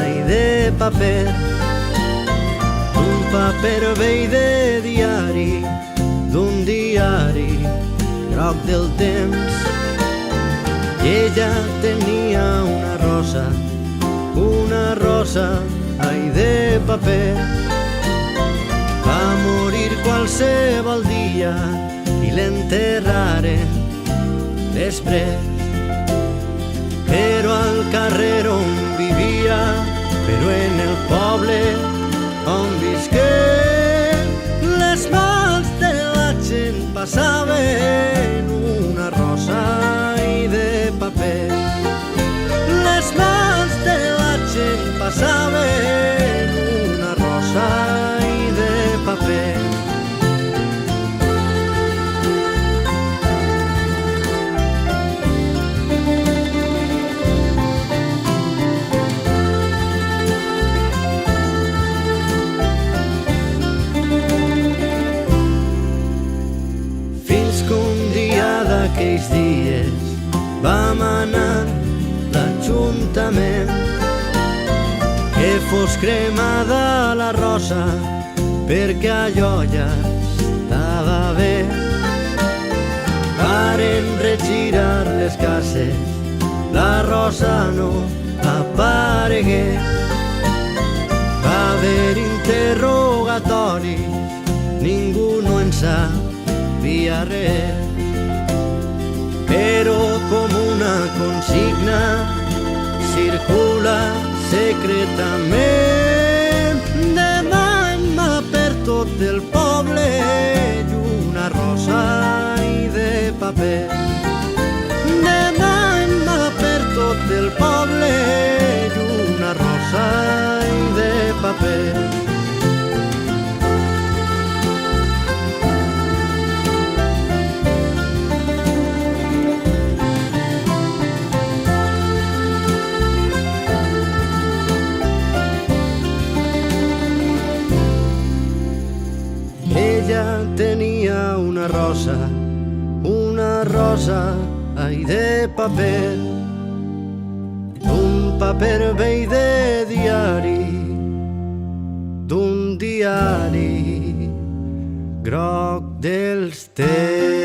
ai de paper, un paper vell de diari, d'un diari groc del temps. I ella tenia una rosa, ai de paper. Va morir qualsevol dia i l'enterraren després. Però al carrer on vivia, però en el poble on visqué, les mans de la gent passaven una rosa i de paper. Les mans de la gent passaven una rosa i de paper. Aquells dies vam anar l'Ajuntament que fos cremada la rosa perquè allò ja estava bé. Varen regirar les cases, la rosa no aparegué. Va haver interrogatoris, ningú no en sabia res. Però com una consigna circula secretament demà en mà per tot el poble i una rosa i de paper. Demà en mà per tot el poble i una rosa i de paper. Tenia una rosa, ai de paper, un paper vell de diari, d'un diari groc dels temps.